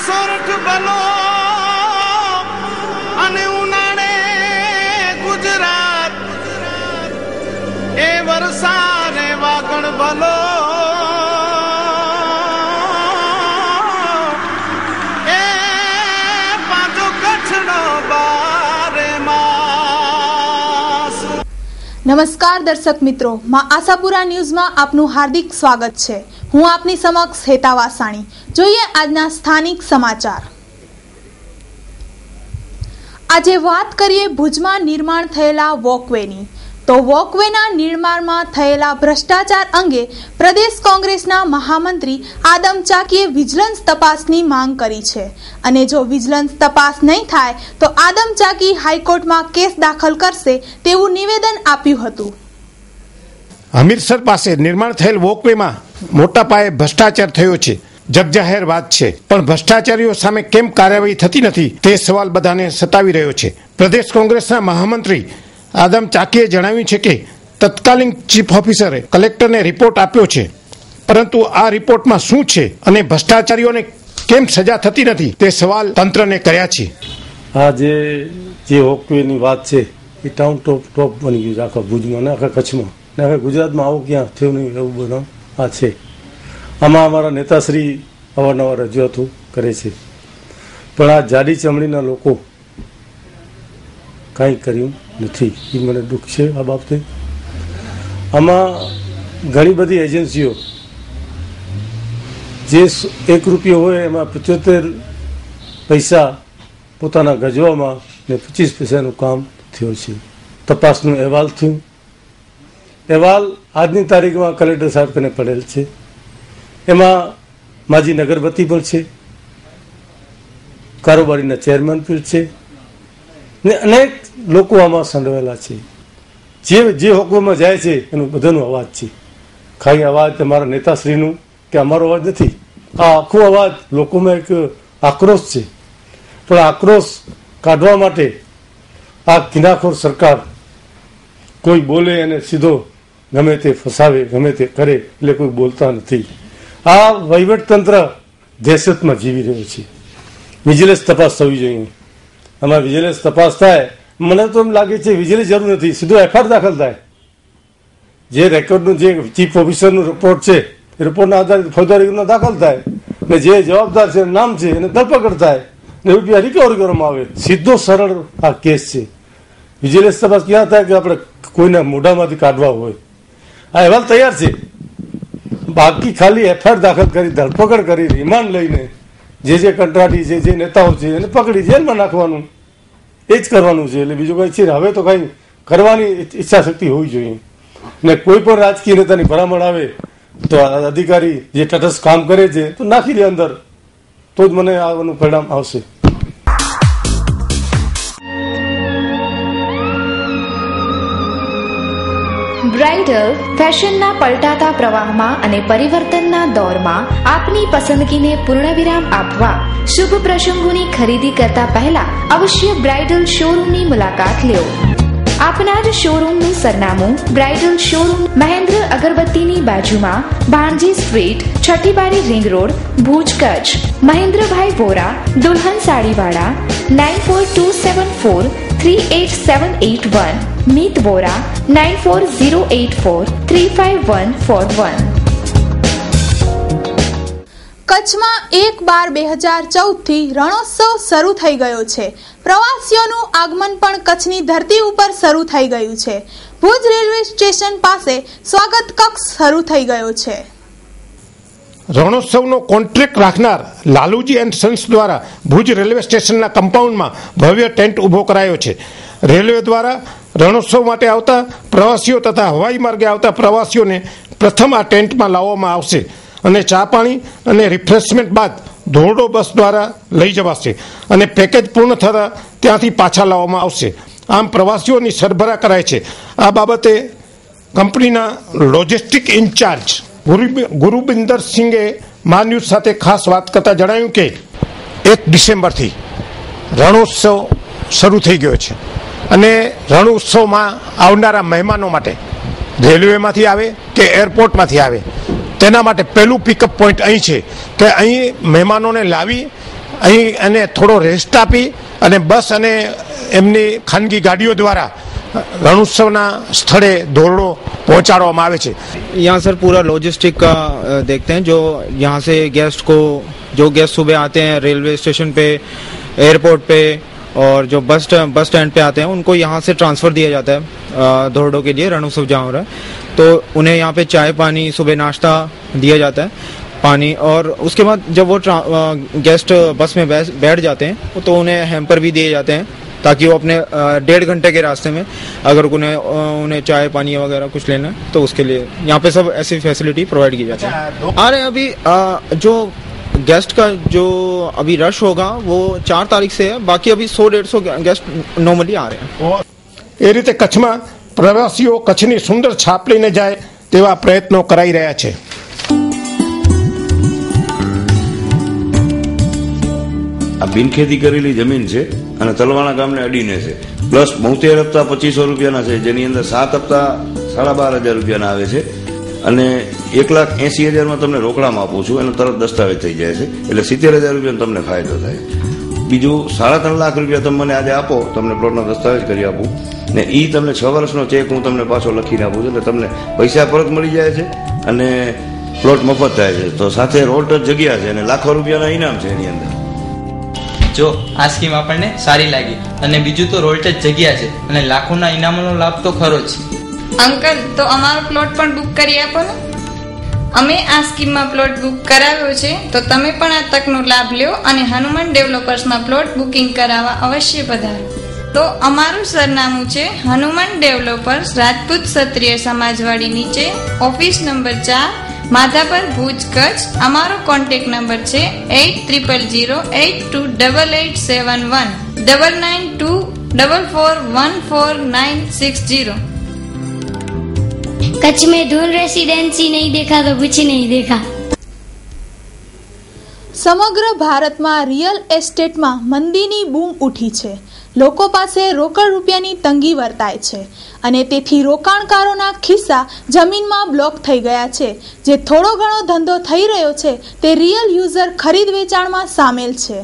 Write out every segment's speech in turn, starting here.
સોરઠ બલો અને ઉનાળે ગુજરાત એ વરસાદ વાગણ બલો એ પાછો કચ્છનો બારે માસ। નમસ્કાર દર્શક મિત્રો, માં આશાપુરા ન્યૂઝમાં આપનું હાર્દિક સ્વાગત છે। હું આપની સમક્ષ હેતા વાસાણી। જોઈએ આજના સ્થાનિક સમાચાર। આજે વાત કરીએ ભુજમાં નિર્માણ થયેલા વોકવેની। તો વોકવેના નિર્માણમાં થયેલા ભ્રષ્ટાચાર અંગે પ્રદેશ કોંગ્રેસના મહામંત્રી આદમ ચાકીએ વિજિલન્સ તપાસની માંગ કરી છે અને જો વિજિલન્સ તપાસ નહીં થાય તો આદમ ચાકી હાઈકોર્ટમાં કેસ દાખલ કરશે તેવું નિવેદન આપ્યું હતું। હમીરસર પાસે નિર્માણ થયેલ વોકવેમાં મોટા પાયે ભ્રષ્ટાચાર થયો છે, જગજાહેર વાત છે, પણ ભ્રષ્ટાચારીઓ સામે કેમ કાર્યવાહી થતી નથી તે સવાલ બધાને સતાવી રહ્યો છે। પ્રદેશ કોંગ્રેસના મહામંત્રી આદમ ચાકીએ જણાવ્યું છે કે તત્કાલીન ચીફ ઓફિસરે કલેક્ટરને રિપોર્ટ આપ્યો છે, પરંતુ આ રિપોર્ટમાં શું છે અને ભ્રષ્ટાચારીઓને કેમ સજા થતી નથી તે સવાલ તંત્રને કર્યા છે। આ જે વોકવેની વાત છે એ ટાઉન ટોપ બની ગયું છે આખા ભુજમાં ને આખા કચ્છમાં ને આખા ગુજરાતમાં આવું ક્યાં થયું નહીં એવું બધું આ છે। આમાં અમારા નેતાશ્રી અવારનવાર રજૂઆતો કરે છે, પણ આ જાડી ચમડીના લોકો કાંઈ કર્યું નથી, એ મને દુઃખ છે આ બાબતે। આમાં ઘણી બધી એજન્સીઓ જે 1 રૂપિયો હોય એમાં 75 પૈસા પોતાના ગજવામાં ને 25 પૈસાનું કામ થયું છે। તપાસનું અહેવાલ થયું, અહેવાલ આજની તારીખમાં કલેક્ટર સાહેબ કને પડેલ છે, એમાં માજી નગરવતી પણ છે, કારોબારીના ચેરમેન પણ છે ને અનેક લોકો આમાં સંડોવાયેલા છે। જે હુકમમાં જાય છે એનું બધાનો અવાજ છે, ખાલી અવાજ તમારા નેતાશ્રીનું કે અમારો અવાજ નથી, આ આખો અવાજ લોકોમાં એક આક્રોશ છે, પણ આક્રોશ કાઢવા માટે આ કિનાખોર સરકાર કોઈ બોલે અને સીધો ગમે તે ફસાવે ગમે તે કરે એટલે કોઈ બોલતા નથી। આ વહીવટતંત્ર દહેશતમાં જીવી રહ્યું છે। વિજિલન્સ તપાસ થવી જોઈએ, આમાં વિજિલન્સ તપાસ થાય, મને તો એમ લાગે છે વિજિલન્સ જરૂર નથી, સીધો એફઆઈઆર દાખલ થાય। જે રેકોર્ડનું જે ચીફ ઓફિસરનું રિપોર્ટ છે એ રિપોર્ટના આધારે ફોજદારી ગુનો દાખલ થાય ને જે જવાબદાર છે નામ છે એને ધરપકડ થાય ને રૂપિયા રિકવરી કરવામાં આવે, સીધો સરળ આ કેસ છે। વિજિલન્સ તપાસ ક્યાં થાય કે આપણે કોઈના મોઢામાંથી કાઢવા હોય, આ અહેવાલ તૈયાર છે, બાકી ખાલી એફઆઈઆર દાખલ કરી ધરપકડ કરી રિમાન્ડ લઈને જે કંટ્રાટી છે જે નેતાઓ છે એને પકડી જેલમાં નાખવાનું એ જ કરવાનું છે। એટલે બીજું કંઈ છે હવે તો કંઈ કરવાની ઈચ્છા શક્તિ હોવી જોઈએ ને કોઈ પણ રાજકીય નેતાની ભલામણ આવે તો અધિકારી જે તટસ્થ કામ કરે છે તો નાખી દે અંદર, તો જ મને આનું પરિણામ આવશે। બ્રાઇડલ ફેશનના પલટાતા પ્રવાહમાં અને પરિવર્તનના દોરમાં આપની પસંદગીને પૂર્ણવિરામ આપવા શુભ પ્રસંગોની ખરીદી કરતા પહેલા અવશ્ય બ્રાઇડલ શોરૂમની મુલાકાત લ્યો। આપના જ શોરૂમનું સરનામું બ્રાઇડલ શોરૂમ મહેન્દ્ર અગરબત્તીની બાજુમાં, Bhanji street, Chhathibari ring road, Bhuj, Kutch. Mahendrabhai Vora, Dulhan Sadiwala, 9427438781। Meet Vora, 9408435141। કચ્છમાં 1/12/2014 થી રણોત્સવ શરૂ થઈ ગયો છે। પ્રવાસીઓનું આગમન પણ કચ્છની ધરતી ઉપર શરૂ થઈ ગયું છે। ભુજ રેલવે સ્ટેશન પાસે સ્વાગત કક્ષ શરૂ થઈ ગયો છે। રણોત્સવનો કોન્ટ્રાક્ટ રાખનાર લાલુજી એન્ડ સન્સ દ્વારા ભુજ રેલવે સ્ટેશનના કમ્પાઉન્ડમાં ભવ્ય ટેન્ટ ઊભો કરાયો છે। રેલવે દ્વારા રણોત્સવ માટે આવતા પ્રવાસીઓ તથા હવાઈ માર્ગે આવતા પ્રવાસીઓને પ્રથમ આ ટેન્ટમાં લાવવામાં આવશે અને ચા પાણી અને રિફ્રેશમેન્ટ બાદ ધોરડો બસ દ્વારા લઈ જવાશે અને પેકેજ પૂર્ણ થતાં ત્યાંથી પાછા લાવવામાં આવશે। આમ પ્રવાસીઓની સરભરા કરાય છે। આ બાબતે કંપનીના લોજિસ્ટિક ઇન્ચાર્જ ગુરુબિંદર સિંઘે મા ન્યૂઝ સાથે ખાસ વાત કરતા જણાવ્યું કે 1 ડિસેમ્બરથી રણોત્સવ શરૂ થઈ ગયો છે અને રણોત્સવમાં આવનારા મહેમાનો માટે રેલવેમાંથી આવે કે એરપોર્ટમાંથી આવે તેના માટે પહેલું પિકઅપ પોઈન્ટ અહીં છે કે અહીં મહેમાનોને લાવી અહીં એને થોડો રેસ્ટ આપી અને બસ અને એમની ખાનગી ગાડીઓ દ્વારા રણોત્સવના સ્થળે ધોરડો પહોંચાડવામાં આવે છે। यहाँ सर पूरा लॉजिस्टिक का देखते हैं। जो यहाँ से जो गेस्ट सुबह आते हैं रेलवे स्टेशन पे, एयरपोर्ट पे और जो बस स्टैंड पे आते हैं उनको यहाँ से ट्रांसफ़र दिया जाता है धोरडो के लिए, रणोत्सव जहाँ हो रहा है। तो उन्हें यहाँ पे चाय पानी सुबह नाश्ता दिया जाता है, पानी। और उसके बाद जब वो गेस्ट बस में बैठ जाते हैं तो उन्हें हैम्पर भी दिए जाते हैं ताकि वो अपने 1.5 घंटे के रास्ते में अगर उन्हें चाय पानी वगैरह कुछ लेना है तो उसके लिए यहाँ पे सब ऐसी फैसिलिटी प्रोवाइड की जाती है। अरे अभी जो गेस्ट का जो अभी रश होगा वो 4 तारीख से है, बाकी अभी 100-150 गेस्ट नॉर्मली आ रहे हैं। એ રીતે કચ્છમાં પ્રવાસીઓ કચ્છની સુંદર છાપ લઈને જાય તેવા પ્રયત્નો કરાઈ રહ્યા છે। આ બિનખેતી કરેલી જમીન છે અને તલવાણા ગામને અડીને છે, પ્લસ 72 હપ્તા 2500 રૂપિયાના છે, જેની અંદર 7 હપ્તા 12,500 રૂપિયાના આવે છે અને 1,80,000 તમને રોકડામાં આપું છું અને તરત દસ્તાવેજ થઈ જાય છે, એટલે 70,000 રૂપિયાનો તમને ફાયદો થાય। બીજું 3.5 લાખ રૂપિયા તમે મને આજે આપો, તમને પ્લોટનો દસ્તાવેજ કરી આપું ને એ તમને 6 વર્ષનો ચેક હું તમને પાછો લખીને આપું છું, એટલે તમને પૈસા પરત મળી જાય છે અને પ્લોટ મફત થાય છે। તો સાથે રોડ જગ્યા છે અને લાખો રૂપિયાના ઇનામ છે એની અંદર। જો આ સ્કીમ આપણને સારી લાગી અને બીજું તો રોડ જ જગ્યા છે અને લાખોના ઇનામોનો લાભ તો ખરો જ। અંકલ તો અમારો પ્લોટ પણ બુક કરી આપો ને। અમે આ સ્કીમમાં પ્લોટ બુક કરાવ્યો છે તો તમે પણ આ તકનો લાભ લ્યો અને હનુમાન ડેવલપર્સમાં પ્લોટ બુકિંગ કરાવવા અવશ્ય પધારો। તો અમારું સરનામું છે હનુમાન ડેવલપર્સ, રાજપૂત ક્ષત્રિય સમાજવાડી નીચે, ઓફિસ નંબર 4, માધાપર, ભુજ, કચ્છ। અમારો કોન્ટેક્ટ નંબર છે 8000828871 9924414960। कच्छ में धूल रेसिडेंसी नहीं देखा तो कुछ नहीं देखा। સમગ્ર ભારતમાં રિયલ એસ્ટેટમાં મંદીની બૂમ ઉઠી છે। લોકો પાસે રોકડ રૂપિયાની તંગી વર્તાય છે અને તેથી રોકાણકારોના ખિસ્સા જમીનમાં બ્લોક થઈ ગયા છે। જે થોડો ઘણો ધંધો થઈ રહ્યો છે તે રિયલ યુઝર ખરીદ વેચાણમાં સામેલ છે।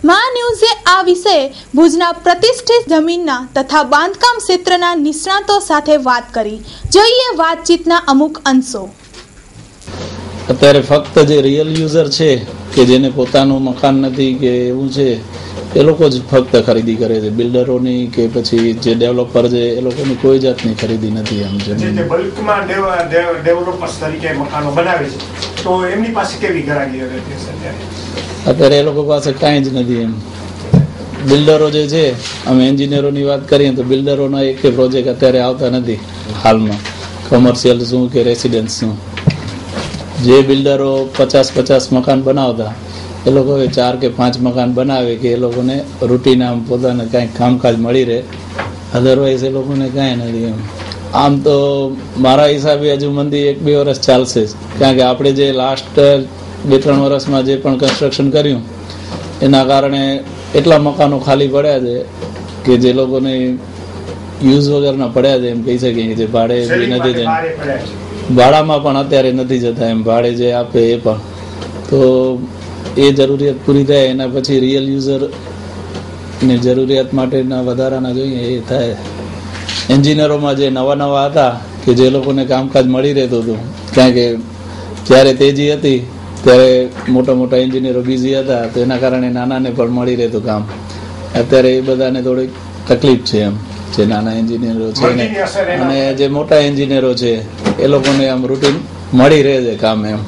મા ન્યૂઝે આ વિષયે ભુજના પ્રતિષ્ઠિત જમીનના તથા બાંધકામ ક્ષેત્રના નિષ્ણાતો સાથે વાત કરી। જોઈએ વાતચીતના અમુક અંશો। અત્યારે ફક્ત જે રિયલ યુઝર છે કે જેને પોતાનું મકાન નથી કે એવું છે એ લોકો જ ફક્ત ખરીદી કરે છે। બિલ્ડરોની કે પછી જે ડેવલપર છે એ લોકોની કોઈ જાતની ખરીદી નથી। આમ જે બલ્કમાં ડેવલપર્સ તરીકે મકાનો બનાવે છે તો એમની પાસે કેવી ગરાગી રહેતી હશે અત્યારે એ લોકો પાસે કાંઈ જ નથી। એમ બિલ્ડરો જે છે, અમે એન્જિનિયરોની વાત કરીએ તો બિલ્ડરોના એક પ્રોજેક્ટ અત્યારે આવતા નથી હાલમાં, કમર્શિયલ શું કે રેસિડેન્સ શું। જે બિલ્ડરો 50 મકાન બનાવતા એ લોકો 4 કે 5 મકાન બનાવે કે એ લોકોને રૂટીન આમ પોતાને કાંઈક કામકાજ મળી રહે, અધરવાઇઝ એ લોકોને કાંઈ નથી। એમ આમ તો મારા હિસાબે હજુ મંદી 1-2 વર્ષ ચાલશે, કારણ કે આપણે જે લાસ્ટ 2-3 વર્ષમાં જે પણ કન્સ્ટ્રક્શન કર્યું એના કારણે એટલા મકાનો ખાલી પડ્યા છે કે જે લોકોને યુઝ વગરના પડ્યા છે, એમ કહી શકીએ, જે ભાડે નથી જતા, ભાડામાં પણ અત્યારે નથી જતા, એમ ભાડે જે આપે એ પણ। તો એ જરૂરિયાત પૂરી થાય એના પછી રિયલ યુઝરની જરૂરિયાત માટેના વધારાના જોઈએ એ થાય। એન્જિનિયરોમાં જે નવા હતા કે જે લોકોને કામકાજ મળી રહેતું હતું, કારણ કે જ્યારે તેજી હતી ત્યારે મોટા એન્જિનિયરો બિઝી હતા તો એના કારણે નાનાને પણ મળી રહેતું કામ। અત્યારે એ બધાને થોડીક તકલીફ છે, એમ જે નાના એન્જિનિયરો છે અને જે મોટા એન્જિનિયરો છે એ લોકોને આમ રૂટીન મળી રહે છે કામ। એમ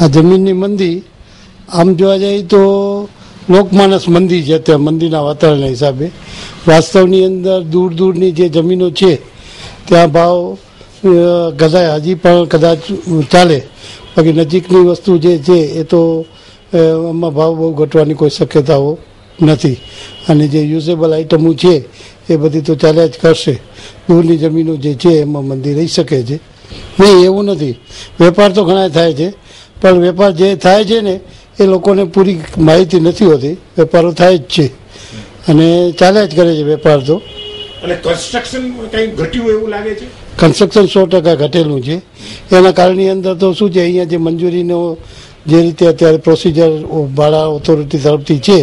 આ જમીનની મંદી આમ જોવા જાય તો લોકમાનસ મંદી છે, અત્યારે મંદીના વાતાવરણના હિસાબે વાસ્તવની અંદર દૂરની જે જમીનો છે ત્યાં ભાવ હજી પણ કદાચ ચાલે, બાકી નજીકની વસ્તુ જે છે એ તો આમાં ભાવ બહુ ઘટવાની કોઈ શક્યતાઓ નથી અને જે યુઝેબલ આઇટમો છે એ બધી તો ચાલ્યા જ કરશે। દૂરની જમીનો જે છે એમાં મંદી રહી શકે છે નહીં એવું નથી। વેપાર તો ઘણા થાય છે પણ વેપાર જે થાય છે ને એ લોકોને પૂરી માહિતી નથી હોતી, વેપારો થાય જ છે અને ચાલ્યા જ કરે છે વેપાર તો। અને કન્સ્ટ્રક્શન કંઈ ઘટ્યું એવું લાગે છે? કન્સ્ટ્રક્શન 100% ઘટેલું છે। એના કારણની અંદર તો શું છે, અહીંયા જે મંજૂરીનો જે રીતે અત્યારે પ્રોસિજર ભાડા ઓથોરિટી તરફથી છે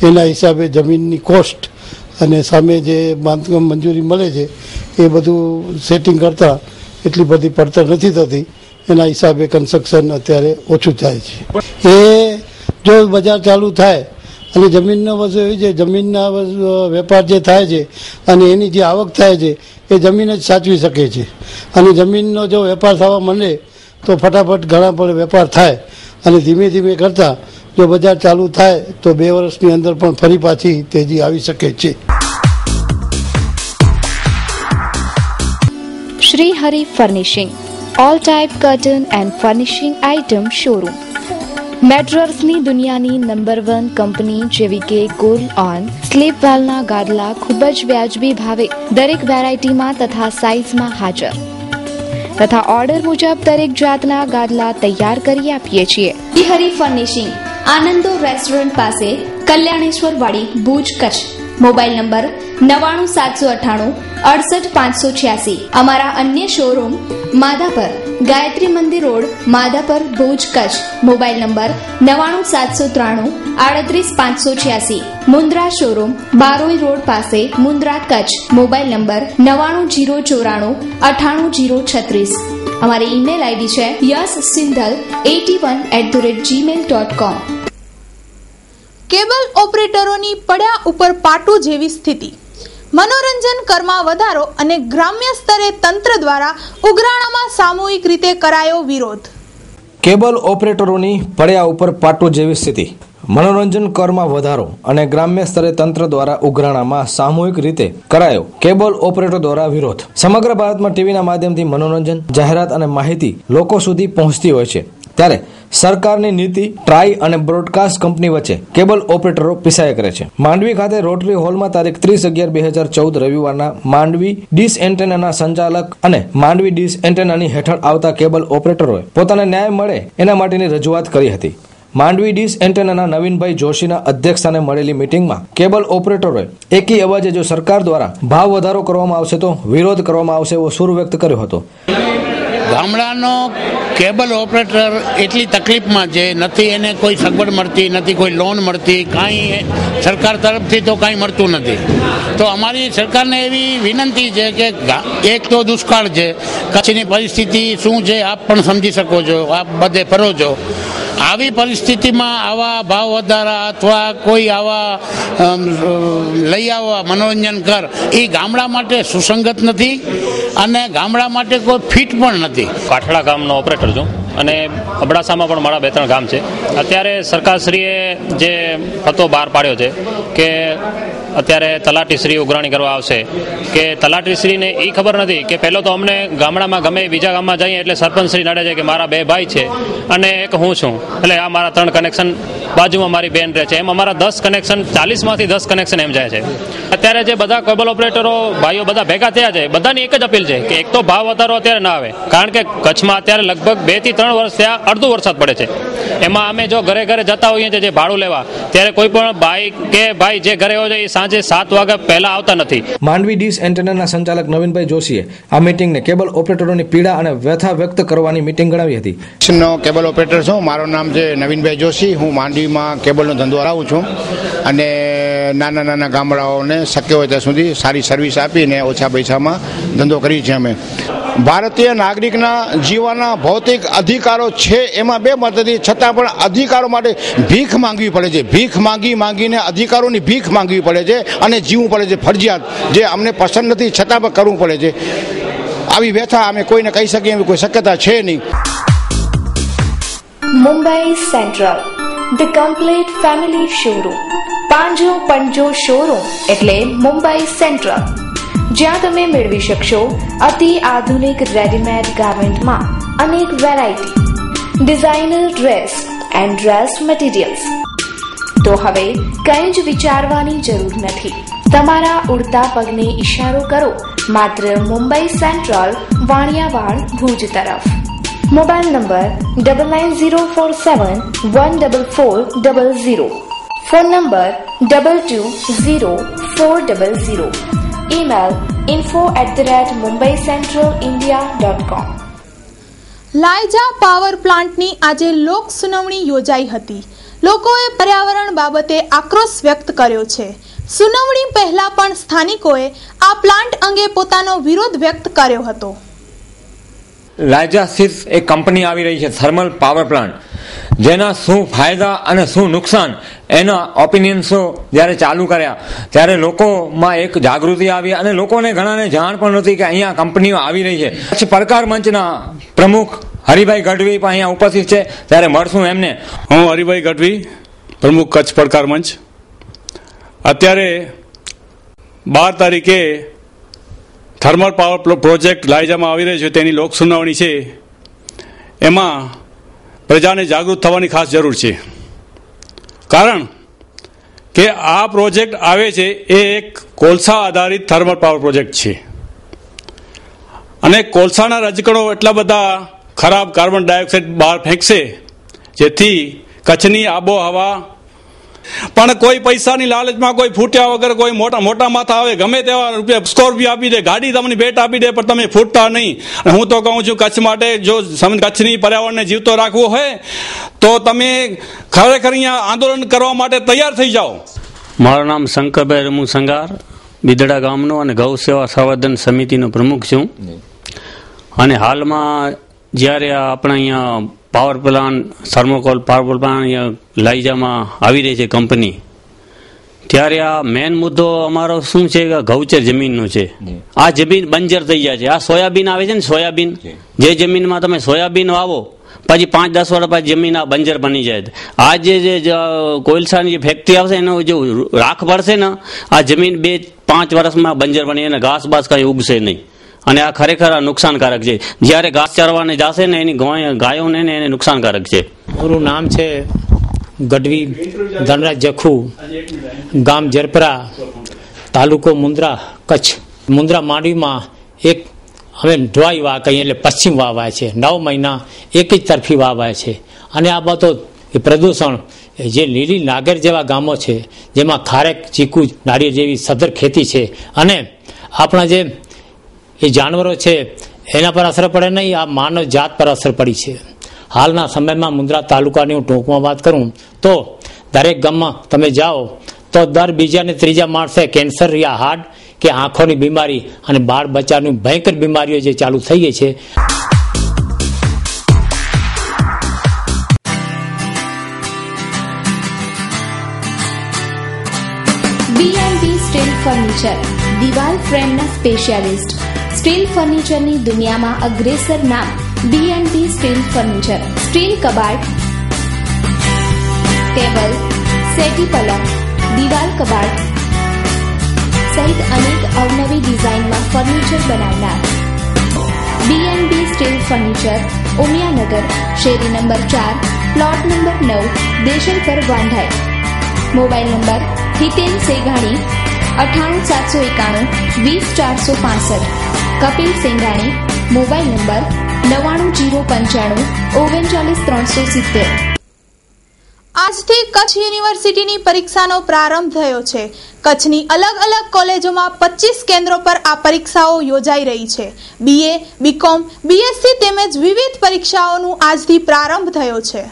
એના હિસાબે જમીનની કોસ્ટ અને સામે જે બાંધકામ મંજૂરી મળે છે એ બધું સેટિંગ કરતાં એટલી બધી પડતર નથી થતી. એના હિસાબે કન્સ્ટ્રક્શન અત્યારે ઓછું થાય છે. એ જો બજાર ચાલુ થાય અને જમીનનો વસ્તુ એવી છે, જમીનના વેપાર જે થાય છે અને એની જે આવક થાય છે એ જમીન જ સાચવી શકે છે. અને જમીનનો જો વેપાર થવા માંડે તો ફટાફટ ઘણા પણ વેપાર થાય અને ધીમે ધીમે કરતાં જો બજાર ચાલુ થાય તો 2 વર્ષની અંદર પણ ફરી પાછી તેજી આવી શકે છે. Shri Hari furnishing all type curtain and furnishing item showroom. મેટ્રસની દુનિયાની નંબર 1 કંપની જેવી કે કુલ ઓન, સ્લીપ વેલના ગાદલા ખૂબ જ વ્યાજબી ભાવે દરેક વેરાયટીમાં તથા સાઇઝમાં હાજર તથા ઓર્ડર મુજબ દરેક જાતના ગાદલા તૈયાર કરી આપીએ છીએ. હરિ ફર્નિશિંગ, આનંદો રેસ્ટોરન્ટ પાસે, કલ્યાણેશ્વર વાડી, ભુજ, કચ્છ. Mobile number 99798 68586. અમારા અન્ય શોરૂમ માધાપર, ગાયત્રી મંદિર road, Madhapar, Bhuj, Kutch. Mobile number 99793 38586. Mundra showroom Baroi road પાસે, મુન્દ્રા, કચ્છ. Mobile number 99094 98036. અમારી ઈમેલ આઈડી છે yassinghal81@gmail.com. કેબલ ઓપરેટરોની પડ્યા ઉપર પાટું જેવી સ્થિતિ. મનોરંજન કરમાં વધારો અને ગ્રામ્ય સ્તરે તંત્ર દ્વારા ઉઘરાણામાં સામૂહિક રીતે કરાયો વિરોધ. કેબલ ઓપરેટરોની પડ્યા ઉપર પાટું જેવી સ્થિતિ. મનોરંજન કરમાં વધારો અને ગ્રામ્ય સ્તરે તંત્ર દ્વારા ઉઘરાણામાં સામૂહિક રીતે કરાયો કેબલ ઓપરેટર દ્વારા વિરોધ. સમગ્ર ભારતમાં ટીવીના માધ્યમથી મનોરંજન, જાહેરાત અને માહિતી લોકો સુધી પહોંચતી હોય છે, ત્યારે સરકારની નીતિ, ટ્રાય અને બ્રોડકાસ્ટ કંપની વચ્ચે કેબલ ઓપરેટરો પીસાયા કરે છે. માંડવી ખાતે રોટરી હોલમાં તારીખ 30/11/2014 રવિવારના માંડવી ડીશ એન્ટેનાના સંચાલક અને માંડવી ડીશ એન્ટેનાની હેઠળ આવતા કેબલ ઓપરેટરોએ પોતાને ન્યાય મળે એના માટેની રજૂઆત કરી હતી. માંડવી ડીશ એન્ટેનાના નવીનભાઈ જોશીના અધ્યક્ષસ્થાને મળેલી મીટિંગમાં કેબલ ઓપરેટરોએ એકી અવાજે જો સરકાર દ્વારા ભાવ વધારો કરવામાં આવશે તો વિરોધ કરવામાં આવશે એવો સૂર વ્યક્ત કર્યો હતો. ગામડાનો કેબલ ઓપરેટર એટલી તકલીફમાં છે, નથી એને કોઈ સગવડ મળતી, નથી કોઈ લોન મળતી, કાંઈ સરકાર તરફથી તો કાંઈ મળતું નથી. તો અમારી સરકારને એવી વિનંતી છે કે એક તો દુષ્કાળ છે, કચ્છની પરિસ્થિતિ શું છે આપ પણ સમજી શકો છો, આપ બધે ફરો છો. આવી પરિસ્થિતિમાં આવા ભાવ વધારા અથવા કોઈ આવા લઈ આવવા મનોરંજન કર એ ગામડા માટે સુસંગત નથી અને ગામડા માટે કોઈ ફિટ પણ નથી. કાઠડા ગામનો ઓપરેટર છું અને અબડાસામાં પણ મારા 2-3 ગામ છે. અત્યારે સરકારશ્રીએ જે ફતો બહાર પાડ્યો છે કે અત્યારે તલાટીશ્રી ઉઘરાણી કરવા આવશે, કે તલાટીશ્રીને એ ખબર નથી કે પહેલો તો અમને ગામડામાં ગમે બીજા ગામમાં જઈએ એટલે સરપંચશ્રી નડે છે કે મારા 2 ભાઈ છે અને એક હું છું, એટલે આ મારા 3 કનેક્શન, બાજુમાં મારી બેન રહે છે, એમ અમારા 10 કનેક્શન, 40માંથી 10 કનેક્શન એમ જાય છે. અત્યારે જે બધા કેબલ ઓપરેટરો ભાઈઓ બધા ભેગા થયા છે, બધાની એક જ અપીલ છે કે એક તો ભાવ વધારો અત્યારે ના આવે, કારણ કે કચ્છમાં અત્યારે લગભગ 2 થી 3 વર્ષ થયા અડધો વરસાદ પડે છે. એમાં અમે જો ઘરે ઘરે જતા હોઈએ છીએ જે ભાડું લેવા, ત્યારે કોઈ પણ બાઈક કે ભાઈ જે ઘરે હોય છે એ સાંજે 7 વાગ્યા પહેલા આવતા નથી. માંડવી ડીશ એન્ટેનાના સંચાલક નવીનભાઈ જોશીએ આ મીટિંગને કેબલ ઓપરેટરોની પીડા અને વ્યથા વ્યક્ત કરવાની મીટિંગ ગણાવી હતી. કેબલ ઓપરેટર છું, મારું નામ છે નવીનભાઈ જોશી. હું માંડવીમાં કેબલનો ધંધો કરાવું છું અને નાના નાના ગામડાઓને શક્ય હોય ત્યાં સુધી સારી સર્વિસ આપીને ઓછા પૈસામાં ધંધો કરીએ છીએ. અમે ભારતીય નાગરિકના જીવવાના ભૌતિક અધિકારો છે, એમાં 2 મત નથી, છતાં પણ અધિકારો માટે ભીખ માંગવી પડે છે. ભીખ માંગીને અધિકારોની ભીખ માંગવી પડે છે અને જીવવું પડે છે ફરજિયાત, જે અમને પસંદ નથી છતાં પણ કરવું પડે છે. આવી વ્યથા અમે કોઈને કહી શકીએ એવી કોઈ શક્યતા છે નહીં. Mumbai central, the complete family showroom. પાંજો પંજો શોરૂમ એટલે મુંબઈ સેન્ટ્રલ, જ્યાં તમે મેળવી શકશો અતિ આધુનિક રેડીમેડ ગાર્મેન્ટમાં અનેક variety, designer dress and dress materials. તો હવે કંઈ જ વિચારવાની જરૂર નથી. તમારા ઉડતા પગને ઇશારો કરો માત્ર મુંબઈ સેન્ટ્રલ, વાણિયાવાડ, ભુજ તરફ. Mobile number 9947144000. Phone number 220400. Email info@mumbaicentralindia.com. Layja power પ્લાન્ટની આજે લોક સુનાવણી યોજાઈ હતી. લોકોએ પર્યાવરણ બાબતે આક્રોશ વ્યક્ત કર્યો છે. સુનાવણી પહેલા પણ સ્થાનિકોએ આ પ્લાન્ટ અંગે પોતાનો વિરોધ વ્યક્ત કર્યો હતો. લાયજા સ્થિત એક કંપની આવી રહી છે થર્મલ પાવર પ્લાન્ટ, જેના શું ફાયદા અને શું નુકસાન એના ઓપિનિયન્સો જ્યારે ચાલુ કર્યા ત્યારે લોકોમાં એક જાગૃતિ આવી અને લોકોને ઘણાને જાણ પણ નહોતી કે અહીંયા કંપનીઓ આવી રહી છે. પછી પડકાર મંચના પ્રમુખ હરિભાઈ ગઢવી પણ અહીંયા ઉપસ્થિત છે, ત્યારે મળશું એમને. હું હરિભાઈ ગઢવી, પ્રમુખ કચ્છ પડકાર મંચ. અત્યારે 12 તારીખે થર્મલ પાવર પ્રોજેક્ટ લાયજામાં આવી રહ્યો છે તેની લોક સુનાવણી છે. એમાં પ્રજાને જાગૃત થવાની ખાસ જરૂર છે, કારણ કે આ પ્રોજેક્ટ આવે છે એ એક કોલસા આધારિત થર્મલ પાવર પ્રોજેક્ટ છે અને કોલસાના રજકણો એટલા બધા ખરાબ કાર્બન ડાયોક્સાઇડ બહાર ફેંકશે જેથી કચ્છની આબોહવા પણ કોઈ પૈસાની લાલચમાં કોઈ ફૂટ્યા વગર કોઈ મોટા માથા આવે ગમે તેવા રૂપિયા સ્કોર્પિયો આપી દે, ગાડી તમને ભેટ આપી દે, પણ તમે ફૂટતા નહીં. અને હું તો કહું છું કચ્છ માટે જો કચ્છની પર્યાવરણને જીવતો રાખવું હોય તો તમે ખરેખર અહીંયા આંદોલન કરવા માટે તૈયાર થઈ જાઓ. મારું નામ શંકરભાઈ રમુ સંગાર, બિદડા ગામનો અને ગૌ સેવા સંવર્ધન સમિતિનો પ્રમુખ છું. અને હાલમાં જ્યારે આપણા અહીંયા power plant thermocol power plant અહીંયા લાયજામાં આવી રહી છે કંપની, ત્યારે આ મેન મુદ્દો અમારો શું છે કે ગૌચર જમીનનો છે. આ જમીન બંજર થઈ જાય છે. આ સોયાબીન આવે છે ને, સોયાબીન જે જમીનમાં તમે સોયાબીન વાવો પછી 5-10 વર્ષ પછી જમીન આ બંજર બની જાય. આ જે કોલસાની જે ફેક્ટરી આવશે એનો જે રાખ પડશે ને, આ જમીન 2-5 વર્ષમાં બંજર બની અને ઘાસ બાસ કઈ ઉગશે નહીં. અને આ ખરેખર નુકસાનકારક છે. જ્યારે ઘાસ ચરવાને જશે ને એની ગાયોને એને નુકસાનકારક છે. મારું નામ છે ગઢવી ધનરાજ જખુ, ગામ જરપરા, તાલુકો મુન્દ્રા, કચ્છ. મુન્દ્રા માંડવીમાં એક અમે ઢોળાઈ વાવ કહીએ એટલે પશ્ચિમ વાવાય છે. 9 મહિના એક જ તરફી વાવાય છે. અને આ બધો પ્રદૂષણ જે લીલી નાગર જેવા ગામો છે જેમાં ખારેક, ચીકુ, નાળિયેર જેવી સદર ખેતી છે અને આપણા જે એ જાનવરો છે એના પર અસર પડે નહીં, આ માનવ જાત પર અસર પડી છે. હાલના સમયમાં મુન્દ્રા તાલુકાની હું ટૂંકમાં વાત કરું તો દરેક ગામમાં તમે જાઓ તો દર બીજા ને ત્રીજા માણસે કેન્સર યા હાર્ટ કે આંખોની બીમારી અને બાળ બચ્ચાની ભયંકર બીમારીઓ જે ચાલુ થઈ ગઈ છે. B&B સ્ટીલ ફર્નિચર, દિવાલ ફ્રેમના સ્પેશિયાલિસ્ટ. સ્ટીલ ફર્નિચરની દુનિયામાં અગ્રેસર નામ B&B સ્ટીલ ફર્નિચર. સ્ટીલ કબાટ, ટેબલ, સેટી પલંગ, દિવાલ કબાટ સહિત અનેક અવનવી ડિઝાઇનમાં ફર્નિચર બનાવનાર B&B સ્ટીલ ફર્નિચર, ઉમિયાનગર, શેરી number 4, plot number 9, Deshalpar, Vandhai. Mobile number 77 Seghani 98 791 20 465. Kapil Senghani, mobile number 99 095 39 370. આજથી કચ્છ યુનિવર્સિટીની પરીક્ષાનો પ્રારંભ થયો છે. કચ્છની અલગ અલગ કોલેજોમાં 25 કેન્દ્રો પર આ પરીક્ષાઓ યોજાઈ રહી છે. BA, BCom, BSc તેમજ વિવિધ પરીક્ષાઓનો આજથી પ્રારંભ થયો છે.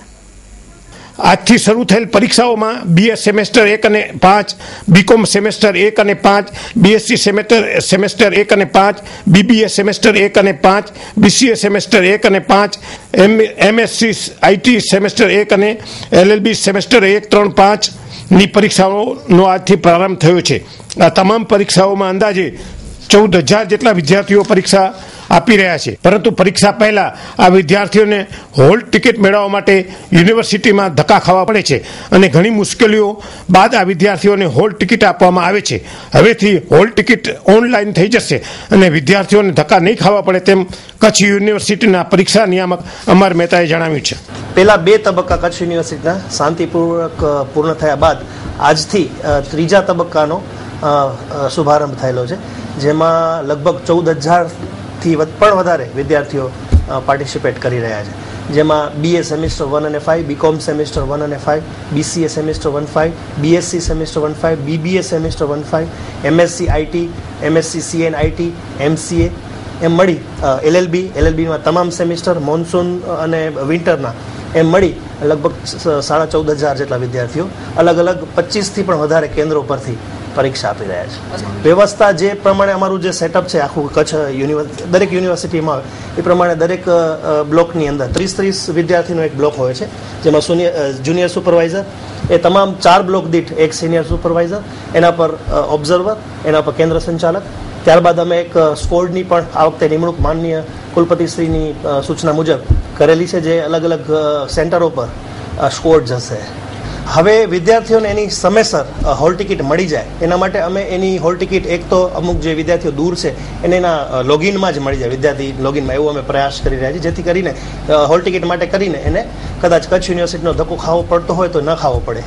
આજથી શરૂ થયેલ પરીક્ષાઓમાં BS સેમેસ્ટર 1 અને 5, BCom સેમેસ્ટર 1 અને 5, BSc સેમેસ્ટર 1 અને 5, BBA સેમેસ્ટર 1 અને 5, BCA સેમેસ્ટર 1 અને 5, MSc IT સેમેસ્ટર 1 અને LLB સેમેસ્ટર 1, 3, 5 ની પરીક્ષાઓનો આજથી પ્રારંભ થયો છે. આ તમામ પરીક્ષાઓમાં અંદાજે 14,000 જેટલા વિદ્યાર્થીઓ પરીક્ષા આપી રહ્યા છે. પરંતુ પરીક્ષા પહેલા આ વિદ્યાર્થીઓને હોલ ટિકિટ મેળવવા માટે યુનિવર્સિટીમાં ધક્કા ખાવા પડે છે અને ઘણી મુશ્કેલીઓ બાદ આ વિદ્યાર્થીઓને હોલ ટિકિટ આપવામાં આવે છે. હવેથી હોલ ટિકિટ ઓનલાઈન થઈ જશે અને વિદ્યાર્થીઓને ધક્કા નહીં ખાવા પડે તેમ કચ્છ યુનિવર્સિટીના પરીક્ષા નિયામક અમર મહેતાએ જણાવ્યું છે. પહેલા 2 તબક્કા કચ્છ યુનિવર્સિટીના શાંતિપૂર્વક પૂર્ણ થયા બાદ આજથી ત્રીજા તબક્કાનો શુભારંભ થયેલો છે, જેમાં લગભગ 14,000થી પણ વધારે વિદ્યાર્થીઓ પાર્ટિસિપેટ કરી રહ્યા છે. જેમાં BA સેમિસ્ટર 1 અને 5, BCom સેમિસ્ટર 1 અને 5, BCA semester 1-5, BSc semester 1-5, BBA semester 1-5, MSc IT, MSc CN IT, MCA એમ મળી LLBમાં તમામ સેમિસ્ટર, મોન્સૂન અને વિન્ટરના એમ મળી લગભગ 14,500 જેટલા વિદ્યાર્થીઓ અલગ અલગ 25થી પણ વધારે કેન્દ્રો પરથી પરીક્ષા આપી રહ્યા છે. વ્યવસ્થા જે પ્રમાણે અમારું જે સેટઅપ છે આખું કચ્છ દરેક યુનિવર્સિટીમાં એ પ્રમાણે દરેક બ્લોકની અંદર 30 વિદ્યાર્થીનો એક બ્લોક હોય છે, જેમાં જુનિયર સુપરવાઇઝર એ તમામ 4 બ્લોક દીઠ એક સિનિયર સુપરવાઇઝર, એના પર ઓબ્ઝર્વર, એના પર કેન્દ્ર સંચાલક. ત્યારબાદ અમે એક સ્કોડની પણ આ વખતે નિમણૂક માનનીય કુલપતિશ્રીની સૂચના મુજબ કરેલી છે, જે અલગ અલગ સેન્ટરો પર સ્કોડ જશે. હવે વિદ્યાર્થીઓને એની સમયસર હોલ ટિકિટ મળી જાય એના માટે અમે એની હોલ ટિકિટ એક તો અમુક જે વિદ્યાર્થીઓ દૂર છે એને એના લોગિનમાં જ મળી જાય, વિદ્યાર્થી લોગિનમાં, એવું અમે પ્રયાસ કરી રહ્યા છીએ, જેથી કરીને હોલ ટિકિટ માટે કરીને એને કદાચ કચ્છ યુનિવર્સિટીનો ધક્કો ખાવો પડતો હોય તો ન ખાવો પડે.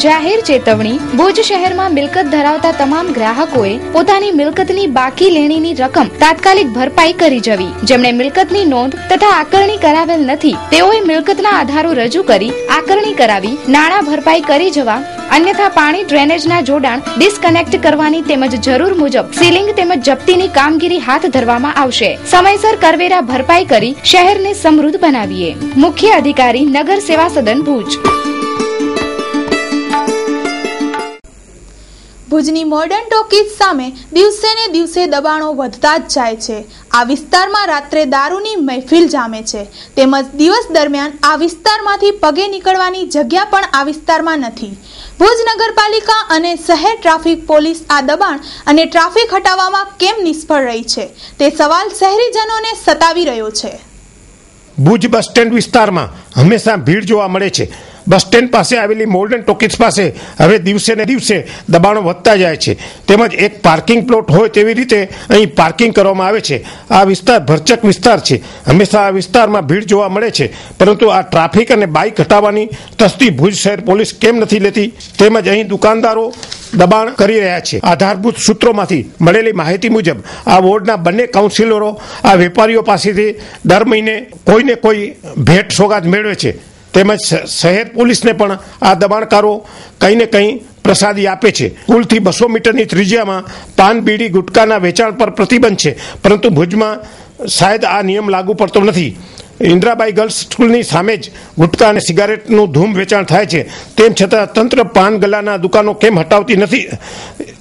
જાહેર ચેતવણી. ભુજ શહેરમાં મિલકત ધરાવતા તમામ ગ્રાહકોએ પોતાની મિલકતની બાકી લેણીની રકમ તાત્કાલિક ભરપાઈ કરી જવી. જેમણે મિલકતની નોંધ તથા આકરણી કરાવેલ નથી તેઓએ મિલકતના આધારો રજૂ કરી આકરણી કરાવી નાણાં ભરપાઈ કરી જવા. અન્યથા પાણી ડ્રેનેજના જોડાણ ડિસ્કનેક્ટ કરવાની તેમજ જરૂર મુજબ સીલિંગ તેમજ જપ્તીની કામગીરી હાથ ધરવામાં આવશે. સમયસર કરવેરા ભરપાઈ કરી શહેરને સમૃદ્ધ બનાવીએ. મુખ્ય અધિકારી નગર સેવા સદન ભુજ. ભુજની મોડર્ન ટોકીઝ સામે દિવસે ને દિવસે દબાણો વધતા જ જાય છે. આ વિસ્તારમાં રાત્રે દારૂની મહેફિલ જામે છે, તેમજ દિવસ દરમિયાન આ વિસ્તારમાંથી પગે નીકળવાની જગ્યા પણ આ વિસ્તારમાં નથી. ભુજ નગરપાલિકા અને શહેર ટ્રાફિક પોલીસ આ દબાણ અને ટ્રાફિક હટાવવામાં કેમ નિષ્ફળ રહી છે તે સવાલ શહેરીજનોને સતાવી રહ્યો છે. ભુજ બસ સ્ટેન્ડ વિસ્તારમાં હંમેશા ભીડ જોવા મળે છે. બસ સ્ટેન્ડ પાસે આવેલી મોડર્ન ટોકીઝ પાસે હવે દિવસે ને દિવસે દબાણો વધતા જાય છે, તેમજ એક પાર્કિંગ પ્લોટ હોય તેવી રીતે અહીં પાર્કિંગ કરવામાં આવે છે. આ વિસ્તાર ભરચક વિસ્તાર છે, હંમેશા આ વિસ્તારમાં ભીડ જોવા મળે છે, પરંતુ આ ટ્રાફિક અને બાઇક હટાવવાની તસ્દી ભુજ શહેર પોલીસ કેમ નથી લેતી, તેમજ અહીં દુકાનદારો દબાણ કરી રહ્યા છે. આધારભૂત સૂત્રોમાંથી મળેલી માહિતી મુજબ આ વોર્ડના બંને કાઉન્સિલરો આ વેપારીઓ પાસેથી દર મહિને કોઈને કોઈ ભેટ સોગાદ મેળવે છે, તેમજ શહેર પોલીસને પણ આ દબાણકારો કંઈ ને કંઈ પ્રસાદી આપે છે. કુલથી 200 મીટરની ત્રિજ્યામાં પાન, બીડી, ગુટકાના વેચાણ પર પ્રતિબંધ છે, પરંતુ ભુજમાં શાયદ આ નિયમ લાગુ પડતો નથી. ઇન્દ્રાબાઈ ગર્લ્સ સ્કૂલની સામે જ ગુટકા અને સિગારેટનું ધૂમ વેચાણ થાય છે, તેમ છતાં તંત્ર પાન ગલ્લાના દુકાનો કેમ હટાવતી નથી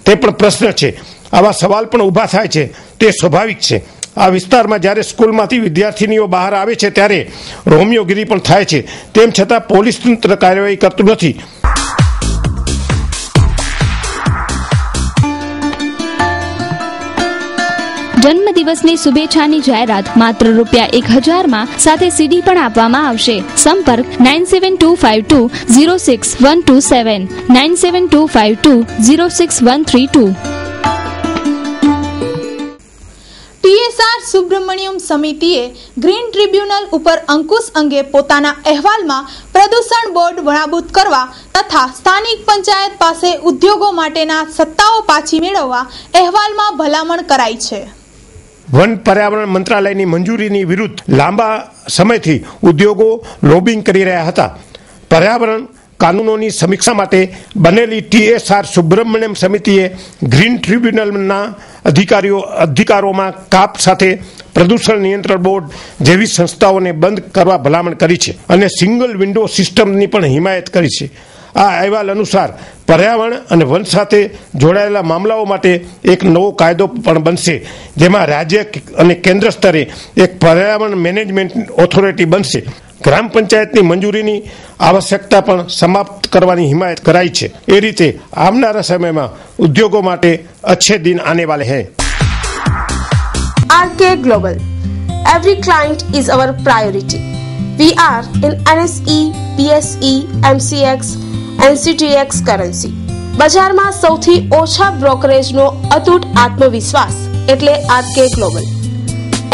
તે પણ પ્રશ્ન છે. આવા સવાલ પણ ઊભા થાય છે, તે સ્વાભાવિક છે. આ વિસ્તારમાં જ્યારે સ્કૂલમાંથી વિદ્યાર્થીનીઓ બહાર આવે છે ત્યારે રોમિયોગીરી પણ થાય છે, તેમ છતાં પોલીસ તંત્ર કાર્યવાહી કરતું નથી. જન્મદિવસની શુભેચ્છાની જાહેરાત માત્ર ₹1000 સાથે સીડી પણ આપવામાં આવશે. સંપર્ક 9725206127 9725206132. TSR સુબ્રમણ્યમ સમિતિએ ગ્રીન ટ્રિબ્યુનલ ઉપર અંકુશ અંગે પોતાના અહેવાલમાં પ્રદૂષણ બોર્ડ વણાબૂત કરવા તથા સ્થાનિક પંચાયત પાસે ઉદ્યોગો માટેના સત્તાઓ પાછી મેળવવા અહેવાલમાં ભલામણ કરાઈ છે. વન પર્યાવરણ મંત્રાલયની મંજૂરીની વિરુદ્ધ લાંબા સમયથી ઉદ્યોગો લોબિંગ કરી રહ્યા હતા. પર્યાવરણ કાનૂનોની સમીક્ષા માટે બનેલી TSR સુબ્રમણ્યમ સમિતિએ ગ્રીન ટ્રિબ્યુનલના અધિકારોમાં કાપ સાથે પ્રદૂષણ નિયંત્રણ બોર્ડ જેવી સંસ્થાઓને બંધ કરવા ભલામણ કરી છે અને સિંગલ વિન્ડો સિસ્ટમની પણ હિમાયત કરી છે. આ અહેવાલ અનુસાર પર્યાવરણ અને વન સાથે જોડાયેલા મામલાઓ માટે એક નવો કાયદો પણ બનશે, જેમાં રાજ્ય અને કેન્દ્ર સ્તરે એક પર્યાવરણ મેનેજમેન્ટ ઓથોરિટી બનશે. ગ્રામ પંચાયતની મંજૂરીની આવશ્યકતા પણ સમાપ્ત કરવાની હિમાયત કરાઈ છે. એ રીતે આવનારા સમયમાં ઉદ્યોગો માટે अच्छे दिन आने वाले हैं. RK Global. Every client is our priority. We are in NSE, BSE, MCX, NCTX currency. બજારમાં સૌથી ઓછા બ્રોકરેજનો અતૂટ આત્મવિશ્વાસ એટલે RK Global.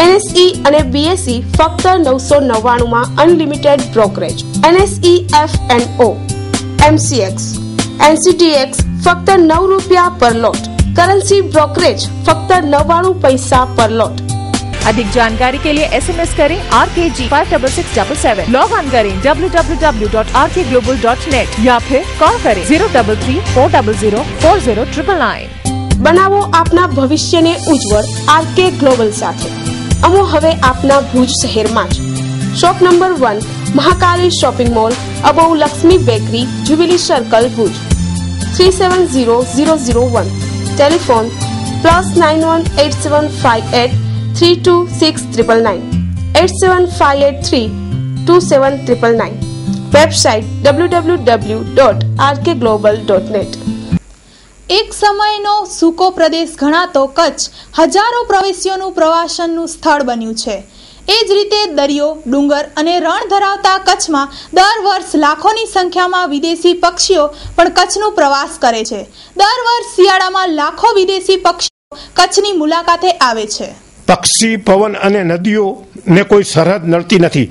NSE અને BSE ફક્ત 999 unlimited brokerage. NSE F&O, MCX, NCTX ફક્ત ₹9 પર લોટ. કરન્સી બ્રોકરેજ ફક્ત 99 પૈસા પર લોટ. अधिक जानकारी के लिए SMS करें RKG 56677, लॉग ऑन करें www.rkglobal.net या फिर कॉल करें 033-400-4099. બનાવો આપના ભવિષ્યને ઉજ્જવળ આરકે ગ્લોબલ સાથે. અમો હવે આપના ભુજ શહેરમાં જ. Shop number 1, Mahakali shopping mall, above Lakshmi bakery, jubilee circle, Bhuj 370001. Telephone +918758326999 8758327999. Website www.rkglobal.net. એક સમયનો સૂકો પ્રદેશ ગણાતો કચ્છ હજારો પ્રવાસીઓનું પ્રવાસનનું સ્થળ બન્યું છે. એ જ રીતે દરિયો, ડુંગર અને રણ ધરાવતા કચ્છમાં દર વર્ષ લાખોની સંખ્યામાં વિદેશી પક્ષીઓ પણ કચ્છનું પ્રવાસ કરે છે. દર વર્ષ શિયાળામાં લાખો વિદેશી પક્ષીઓ કચ્છની મુલાકાતે આવે છે. પક્ષી, પવન અને નદીઓને કોઈ સરહદ નડતી નથી.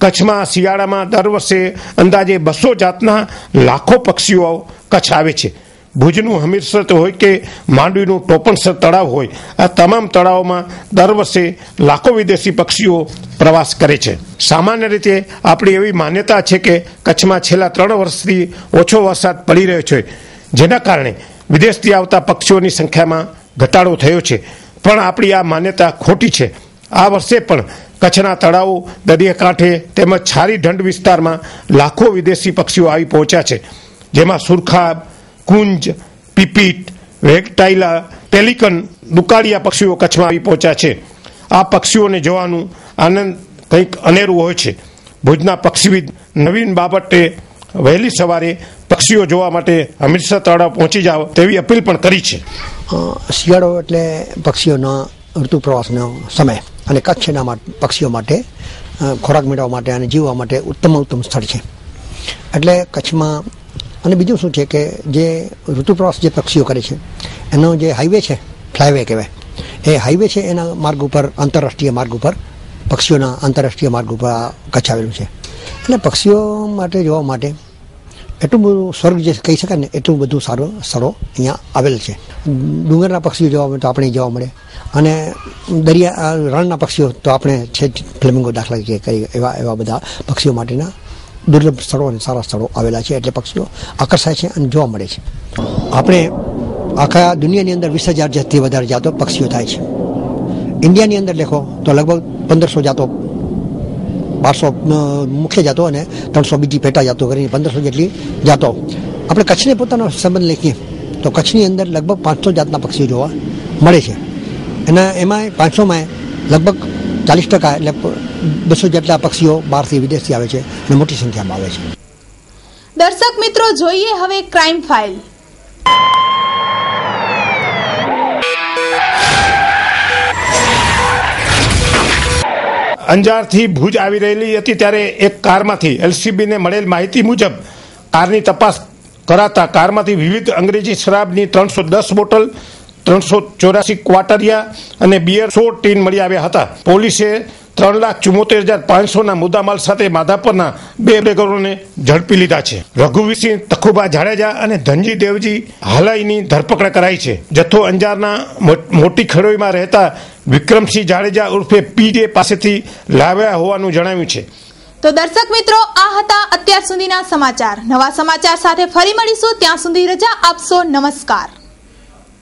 કચ્છમાં શિયાળામાં દર વર્ષે અંદાજે 200 જાતના લાખો પક્ષીઓ કચ્છ આવે છે. ભુજનું હમીરસર હોય કે માંડવીનું ટોપણસર તળાવ હોય, આ તમામ તળાવોમાં દર વર્ષે લાખો વિદેશી પક્ષીઓ પ્રવાસ કરે છે. સામાન્ય રીતે આપણી એવી માન્યતા છે કે કચ્છમાં છેલ્લા 3 વર્ષથી ઓછો વરસાદ પડી રહ્યો છે, જેના કારણે વિદેશથી આવતા પક્ષીઓની સંખ્યામાં ઘટાડો થયો છે. પણ આપણી આ માન્યતા ખોટી છે. આ વર્ષે પણ કચ્છના તળાવો, દરિયાકાંઠે તેમજ છારી ઢંઢ વિસ્તારમાં લાખો વિદેશી પક્ષીઓ આવી પહોંચ્યા છે, જેમાં સુરખાબ, કુંજ, પીપીટ, વેગટાઇલા, પેલિકન, દુકાળિયા પક્ષીઓ કચ્છમાં આવી પહોંચ્યા છે. આ પક્ષીઓને જોવાનું આનંદ કંઈક અનેરું હોય છે. ભુજના પક્ષીવિદ નવીન બાબતે વહેલી સવારે પક્ષીઓ જોવા માટે હમીરસર તળાવ પહોંચી જાવ તેવી અપીલ પણ કરી છે. શિયાળો એટલે પક્ષીઓના ઋતુ પ્રવાસનો સમય અને કચ્છના પક્ષીઓ માટે ખોરાક મેળવવા માટે અને જીવવા માટે ઉત્તમ સ્થળ છે. એટલે કચ્છમાં અને બીજું શું છે કે જે ઋતુ પ્રવાસ જે પક્ષીઓ કરે છે એનો જે હાઈવે છે, ફ્લાયવે કહેવાય, એ હાઈવે છે એના માર્ગ ઉપર, આંતરરાષ્ટ્રીય માર્ગ ઉપર, પક્ષીઓના આંતરરાષ્ટ્રીય માર્ગ ઉપર કચ્છ આવેલું છે. એટલે પક્ષીઓ માટે જોવા માટે એટલું બધું સ્વર્ગ જે કહી શકાય ને એટલું બધું સારું સ્થળો અહીંયા આવેલ છે. ડુંગરના પક્ષીઓ જોવા મળે તો આપણે જોવા મળે, અને દરિયા રણના પક્ષીઓ તો આપણે છે ફ્લેમિંગો દાખલા કરી એવા બધા પક્ષીઓ માટેના દુર્લભ સ્થળો અને સારા સ્થળો આવેલા છે. એટલે પક્ષીઓ આકર્ષાય છે અને જોવા મળે છે. આપણે આખા દુનિયાની અંદર 20,000 જાતથી વધારે જાતો પક્ષીઓ થાય છે. ઇન્ડિયાની અંદર લેખો તો લગભગ 1500 જાતો, 1200 મુખ્ય જાતો અને 300 બીજી પેટા જાતો કરીને 1500 જેટલી જાતો. આપણે કચ્છને પોતાનો સંબંધ લખીએ તો કચ્છની અંદર લગભગ 500 જાતના પક્ષીઓ જોવા મળે છે. એમાં 500માં લગભગ 40% એટલે 200 જેટલા પક્ષીઓ બહારથી વિદેશથી આવે છે અને મોટી સંખ્યામાં આવે છે. દર્શક મિત્રો, જોઈએ હવે ક્રાઇમ ફાઇલ. અંજારથી ભુજ આવી રહેલી હતી ત્યારે એક કારમાંથી LCBને મળેલ માહિતી મુજબ કારની તપાસ કરાતા કારમાંથી વિવિધ અંગ્રેજી શરાબની 310 બોટલ, 384 ક્વાટરિયા અને બિયર 100 ટીન મળી આવ્યા હતા. પોલીસે 3,74,500ના મુદ્દામાલ સાથે માધાપરના 2 બેગરોને ઝડપી લીધા છે. રઘુવીરસિંહ તખુભા જાડેજા અને ધનજી દેવજી હાલાઈની ધરપકડ કરાઈ છે. જથ્થો અંજારના મોટી ખડોઈમાં રહેતા વિક્રમસિંહ જાડેજા ઉર્ફે PJ પાસેથી લાવ્યા હોવાનું જણાવ્યું છે. તો દર્શક મિત્રો, આ હતા અત્યાર સુધીના સમાચાર. નવા સમાચાર સાથે ફરી મળીશું. ત્યાં સુધી રજા આપશો. નમસ્કાર.